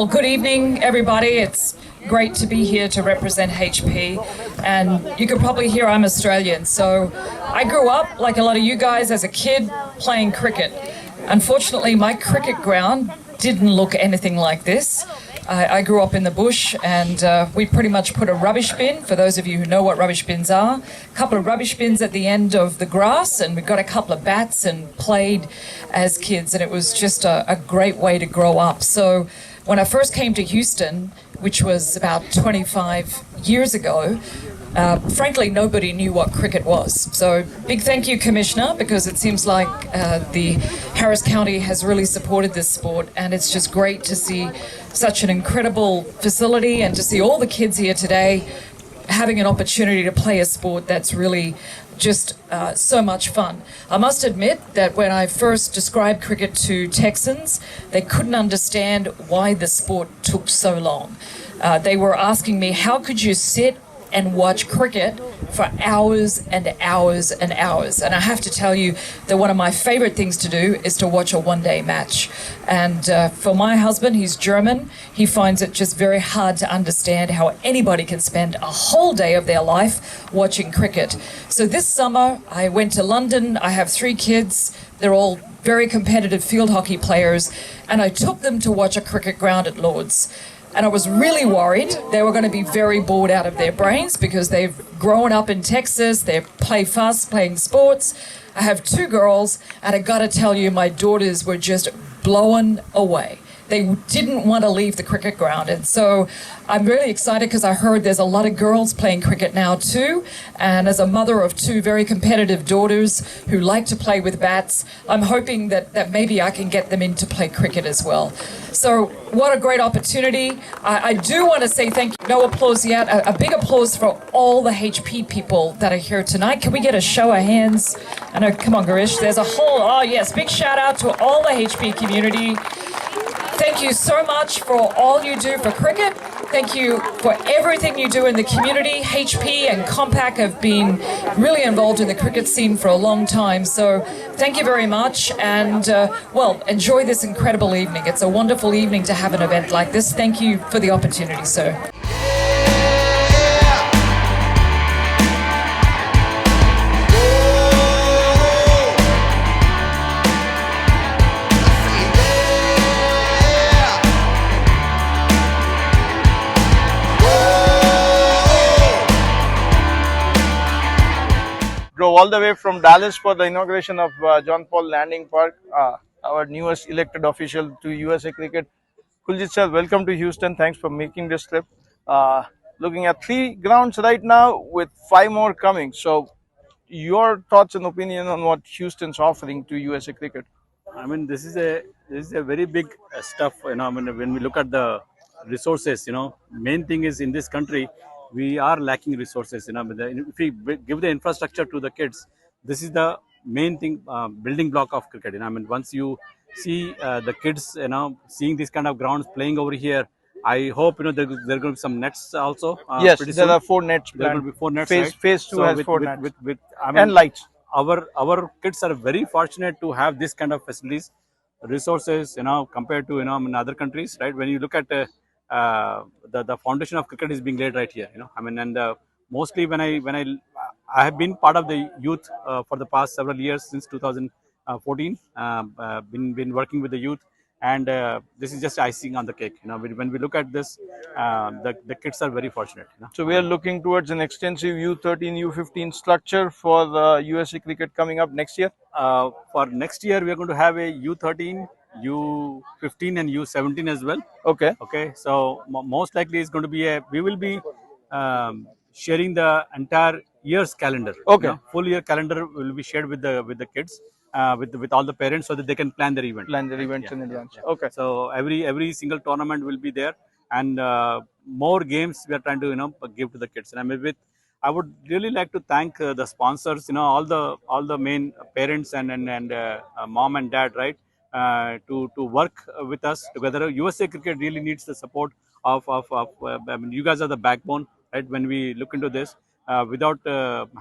Well, good evening, everybody. It's great to be here to represent HP. And you can probably hear I'm Australian. So I grew up, like a lot of you guys, as a kid playing cricket. Unfortunately, my cricket ground didn't look anything like this. I grew up in the bush, and we pretty much put a rubbish bin, for those of you who know what rubbish bins are, a couple of rubbish bins at the end of the grass, and we got a couple of bats and played as kids, and it was just a great way to grow up. So when I first came to Houston, which was about 25 years ago, frankly, nobody knew what cricket was. So big thank you, Commissioner, because it seems like the Harris County has really supported this sport, and it's just great to see such an incredible facility and to see all the kids here today having an opportunity to play a sport that's really just so much fun. I must admit that when I first described cricket to Texans, they couldn't understand why the sport took so long. They were asking me, how could you sit and watch cricket for hours and hours and hours? And I have to tell you that one of my favorite things to do is to watch a one-day match. And for my husband, he's German, he finds it just very hard to understand how anybody can spend a whole day of their life watching cricket. So this summer, I went to London. I have 3 kids. They're all very competitive field hockey players. And I took them to watch a cricket ground at Lord's. And I was really worried they were going to be very bored out of their brains because they've grown up in Texas, they play fast playing sports. I have 2 girls, and I got to tell you, my daughters were just blown away. They didn't want to leave the cricket ground. And so I'm really excited because I heard there's a lot of girls playing cricket now too. And as a mother of 2 very competitive daughters who like to play with bats, I'm hoping that maybe I can get them in to play cricket as well. So what a great opportunity. I do want to say thank you. No applause yet. A big applause for all the HP people that are here tonight. Can we get a show of hands? I know, come on, Garish. There's a whole, oh yes, big shout out to all the HP community. Thank you so much for all you do for cricket. Thank you for everything you do in the community. HP and Compaq have been really involved in the cricket scene for a long time. So thank you very much. And, well, enjoy this incredible evening. It's a wonderful evening to have an event like this. Thank you for the opportunity, sir. Drove all the way from Dallas for the inauguration of John Paul Landing Park, our newest elected official to USA Cricket. Kuljit sir, welcome to Houston. Thanks for making this trip. Looking at 3 grounds right now with 5 more coming. So your thoughts and opinion on what Houston's offering to USA Cricket? I mean, this is a very big stuff. You know, I mean, when we look at the resources, you know, main thing is in this country, we are lacking resources. You know, if we give the infrastructure to the kids, this is the main thing, building block of cricket. You know, I mean, once you see the kids, you know, seeing these kind of grounds playing over here, I hope, you know, there are going to be some nets also. Yes, there are 4 nets. There will be 4 nets. Phase 2 so has 4 nets. I mean, and lights. Our kids are very fortunate to have this kind of facilities, resources, you know, compared to, you know, in other countries, right? When you look at the foundation of cricket is being laid right here, you know. I mean, and mostly when I have been part of the youth for the past several years since 2014, been working with the youth, and this is just icing on the cake. You know, when we look at this, the kids are very fortunate. You know? So we are looking towards an extensive U13, U15 structure for the USA Cricket coming up next year. For next year, we are going to have a U13. U15 and U17 as well. Okay. Okay. So most likely it's going to be we will be sharing the entire year's calendar. Okay. You know, full year calendar will be shared with the kids, with all the parents, so that they can plan their event. Plan their events in advance. Yeah. Okay. So every single tournament will be there, and more games we are trying to, you know, give to the kids. And I would really like to thank the sponsors. You know, all the main parents and mom and dad, right? To work with us together. USA Cricket really needs the support of I mean, you guys are the backbone, right? When we look into this, without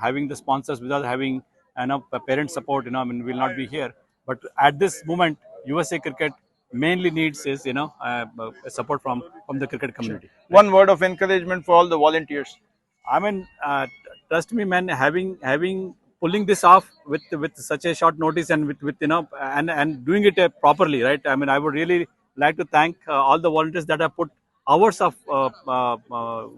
having the sponsors, without having enough parent support, you know, I mean, we'll not be here. But at this moment, USA Cricket mainly needs is support from the cricket community. One word of encouragement for all the volunteers. I mean, trust me, man. Having pulling this off with such a short notice and with and doing it properly, right? I mean, I would really like to thank all the volunteers that have put hours of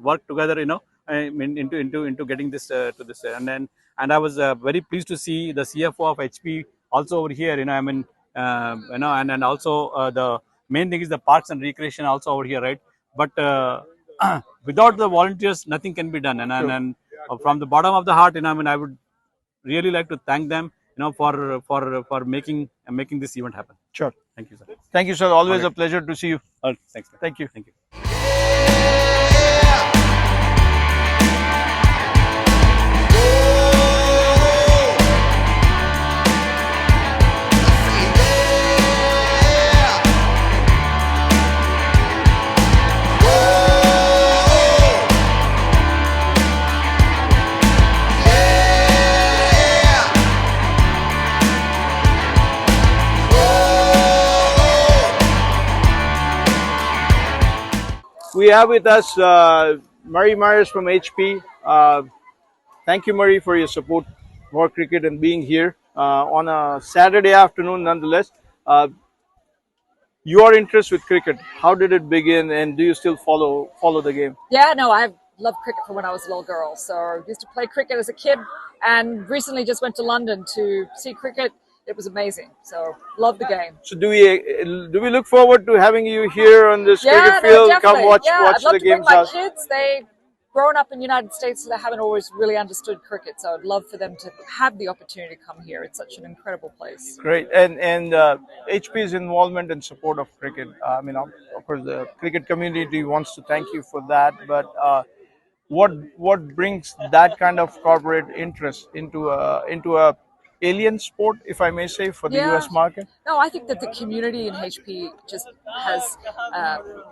work together. I mean, into getting this to this, and I was very pleased to see the CFO of HP also over here. I mean, and also the main thing is the parks and recreation also over here, right? But without the volunteers, nothing can be done. And from the bottom of the heart, I mean, I would really like to thank them, for making this event happen. Sure. Thank you, sir. Thank you, sir. Always a pleasure to see you. Thanks, man. Thank you. Thank you. We have with us Murray Myers from HP. Thank you, Murray, for your support for cricket and being here on a Saturday afternoon, nonetheless. Your interest with cricket, how did it begin, and do you still follow the game? Yeah, no, I've loved cricket from when I was a little girl. So I used to play cricket as a kid and recently just went to London to see cricket. It was amazing. So love the game. So do we look forward to having you here on this Yeah, cricket no, field? definitely. Come watch I'd love the to bring games my out. kids. They've grown up in the United States, so they haven't always really understood cricket. So I'd love for them to have the opportunity to come here. It's such an incredible place. Great, and HP's involvement and support of cricket. I mean, of course, the cricket community wants to thank you for that. But what brings that kind of corporate interest into a alien sport, if I may say, for the Yeah. U.S. market? No, I think that the community in HP just has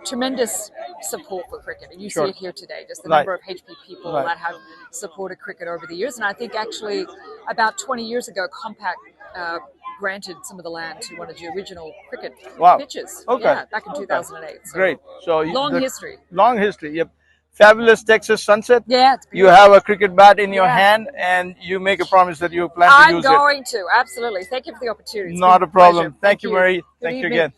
tremendous support for cricket. And you Sure. see it here today, just the Right. number of HP people Right. that have supported cricket over the years. And I think actually about 20 years ago, Compact granted some of the land to one of the original cricket Wow. pitches. Okay. Yeah, back in 2008. So Great. So long history. Long history. Yep. Fabulous Texas sunset. Yeah, it's You beautiful. have a cricket bat in your Yeah. hand, and you make a promise that you plan to I'm use going to. Absolutely. Thank you for the opportunity. it. It's Not been a problem. pleasure. Thank you, Mary. Good Thank you evening. again.